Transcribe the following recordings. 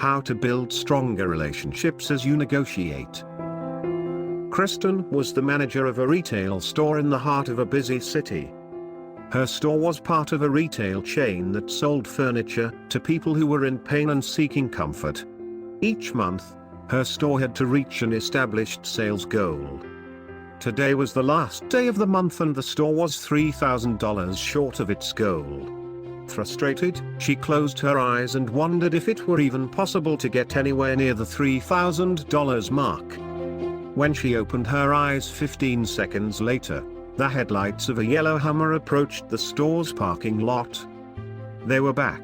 How to build stronger relationships as you negotiate. Kristen was the manager of a retail store in the heart of a busy city. Her store was part of a retail chain that sold furniture to people who were in pain and seeking comfort. Each month, her store had to reach an established sales goal. Today was the last day of the month and the store was $3,000 short of its goal. Frustrated, she closed her eyes and wondered if it were even possible to get anywhere near the $3,000 mark. When she opened her eyes 15 seconds later, the headlights of a yellow Hummer approached the store's parking lot. They were back.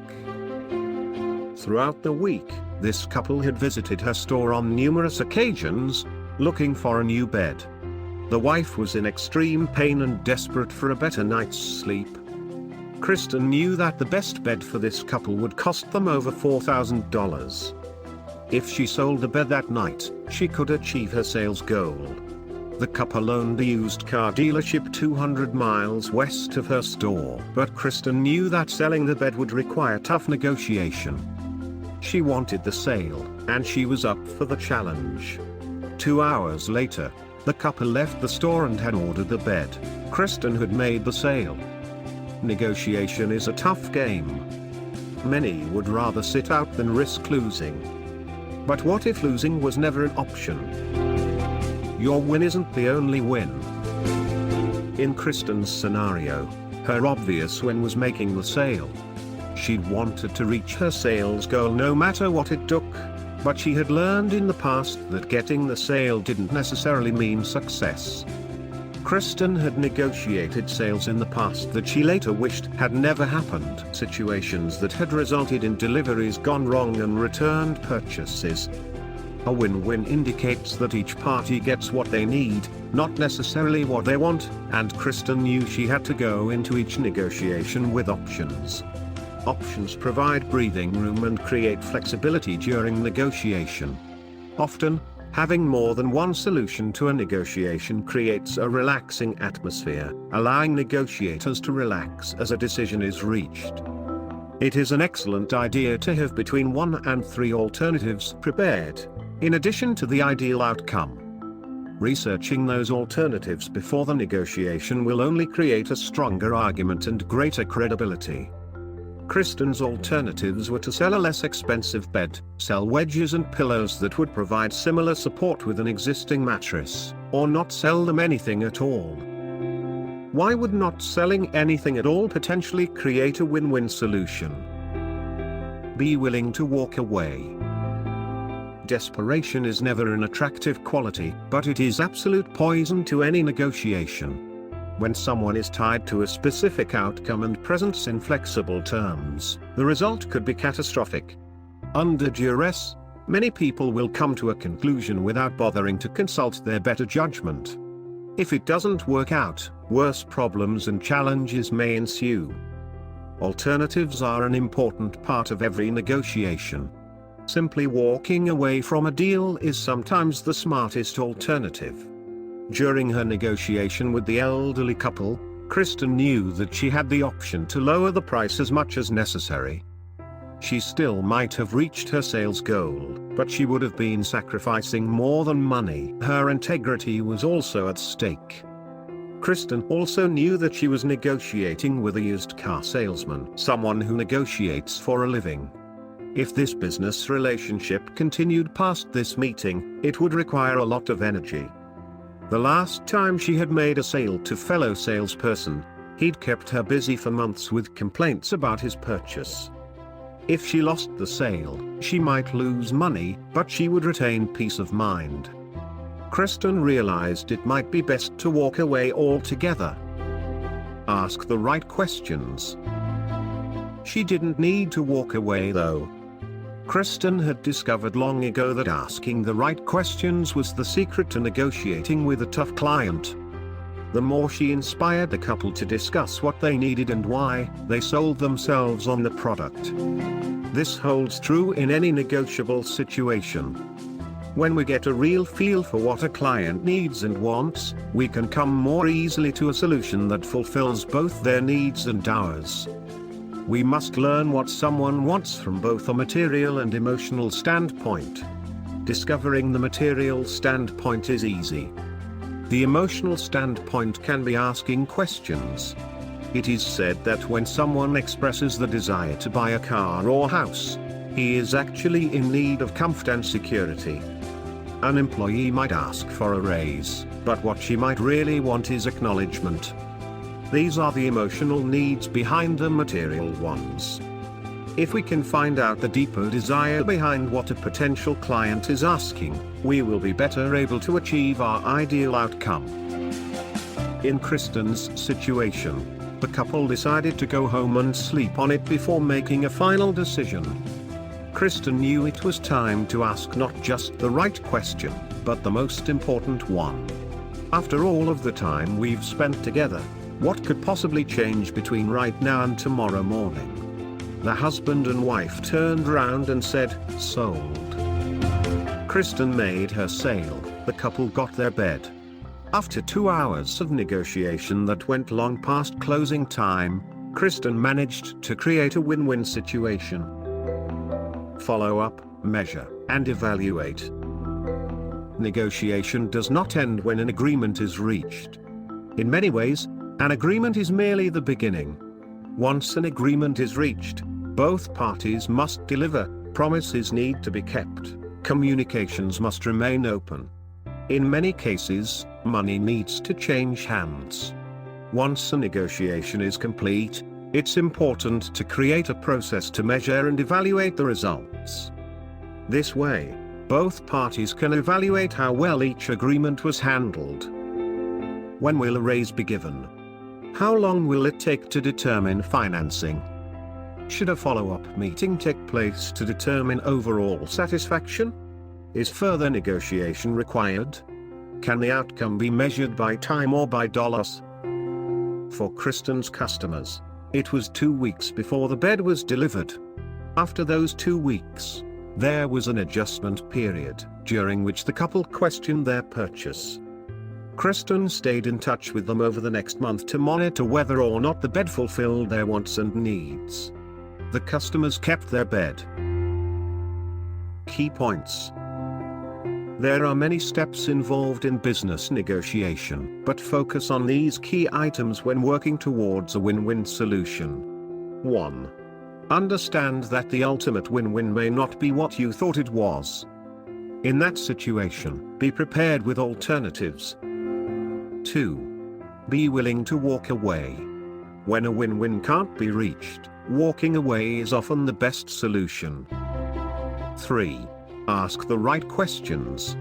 Throughout the week, this couple had visited her store on numerous occasions, looking for a new bed. The wife was in extreme pain and desperate for a better night's sleep. Kristen knew that the best bed for this couple would cost them over $4,000. If she sold the bed that night, she could achieve her sales goal. The couple owned a used car dealership 200 miles west of her store, but Kristen knew that selling the bed would require tough negotiation. She wanted the sale, and she was up for the challenge. 2 hours later, the couple left the store and had ordered the bed. Kristen had made the sale. Negotiation is a tough game. Many would rather sit out than risk losing. But what if losing was never an option? Your win isn't the only win. In Kristen's scenario, her obvious win was making the sale. She'd wanted to reach her sales goal no matter what it took, but she had learned in the past that getting the sale didn't necessarily mean success. Kristen had negotiated sales in the past that she later wished had never happened, situations that had resulted in deliveries gone wrong and returned purchases. A win-win indicates that each party gets what they need, not necessarily what they want, and Kristen knew she had to go into each negotiation with options. Options provide breathing room and create flexibility during negotiation. Often, having more than one solution to a negotiation creates a relaxing atmosphere, allowing negotiators to relax as a decision is reached. It is an excellent idea to have between 1 and 3 alternatives prepared, in addition to the ideal outcome. Researching those alternatives before the negotiation will only create a stronger argument and greater credibility. Kristen's alternatives were to sell a less expensive bed, sell wedges and pillows that would provide similar support with an existing mattress, or not sell them anything at all. Why would not selling anything at all potentially create a win-win solution? Be willing to walk away. Desperation is never an attractive quality, but it is absolute poison to any negotiation. When someone is tied to a specific outcome and presents inflexible terms, the result could be catastrophic. Under duress, many people will come to a conclusion without bothering to consult their better judgment. If it doesn't work out, worse problems and challenges may ensue. Alternatives are an important part of every negotiation. Simply walking away from a deal is sometimes the smartest alternative. During her negotiation with the elderly couple, Kristen knew that she had the option to lower the price as much as necessary. She still might have reached her sales goal, but she would have been sacrificing more than money. Her integrity was also at stake. Kristen also knew that she was negotiating with a used car salesman, someone who negotiates for a living. If this business relationship continued past this meeting, it would require a lot of energy. The last time she had made a sale to fellow salesperson, he'd kept her busy for months with complaints about his purchase. If she lost the sale, she might lose money, but she would retain peace of mind. Kristen realized it might be best to walk away altogether. Ask the right questions. She didn't need to walk away though. Kristen had discovered long ago that asking the right questions was the secret to negotiating with a tough client. The more she inspired the couple to discuss what they needed and why, they sold themselves on the product. This holds true in any negotiable situation. When we get a real feel for what a client needs and wants, we can come more easily to a solution that fulfills both their needs and ours. We must learn what someone wants from both a material and emotional standpoint. Discovering the material standpoint is easy. The emotional standpoint can be asking questions. It is said that when someone expresses the desire to buy a car or house, he is actually in need of comfort and security. An employee might ask for a raise, but what she might really want is acknowledgement. These are the emotional needs behind the material ones. If we can find out the deeper desire behind what a potential client is asking, we will be better able to achieve our ideal outcome. In Kristen's situation, the couple decided to go home and sleep on it before making a final decision. Kristen knew it was time to ask not just the right question, but the most important one. After all of the time we've spent together, what could possibly change between right now and tomorrow morning? The husband and wife turned round and said, "Sold." Kristen made her sale, the couple got their bed. After 2 hours of negotiation that went long past closing time, Kristen managed to create a win-win situation. Follow up, measure, and evaluate. Negotiation does not end when an agreement is reached. In many ways, an agreement is merely the beginning. Once an agreement is reached, both parties must deliver, promises need to be kept, communications must remain open. In many cases, money needs to change hands. Once a negotiation is complete, it's important to create a process to measure and evaluate the results. This way, both parties can evaluate how well each agreement was handled. When will a raise be given? How long will it take to determine financing? Should a follow-up meeting take place to determine overall satisfaction? Is further negotiation required? Can the outcome be measured by time or by dollars? For Kristen's customers, it was 2 weeks before the bed was delivered. After those 2 weeks, there was an adjustment period, during which the couple questioned their purchase. Kristen stayed in touch with them over the next month to monitor whether or not the bed fulfilled their wants and needs. The customers kept their bed. Key points. There are many steps involved in business negotiation, but focus on these key items when working towards a win-win solution. 1. Understand that the ultimate win-win may not be what you thought it was. In that situation, be prepared with alternatives. 2. Be willing to walk away. When a win-win can't be reached, walking away is often the best solution. 3. Ask the right questions.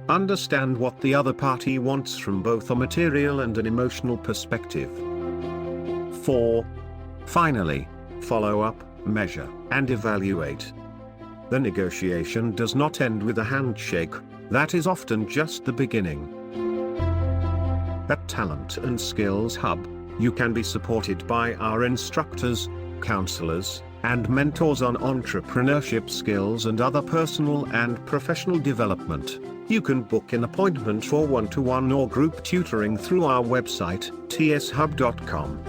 Understand what the other party wants from both a material and an emotional perspective. 4. Finally, follow up, measure, and evaluate. The negotiation does not end with a handshake, that is often just the beginning. At Talent and Skills Hub, you can be supported by our instructors, counselors, and mentors on entrepreneurship skills and other personal and professional development. You can book an appointment for one-to-one or group tutoring through our website, tshub.com.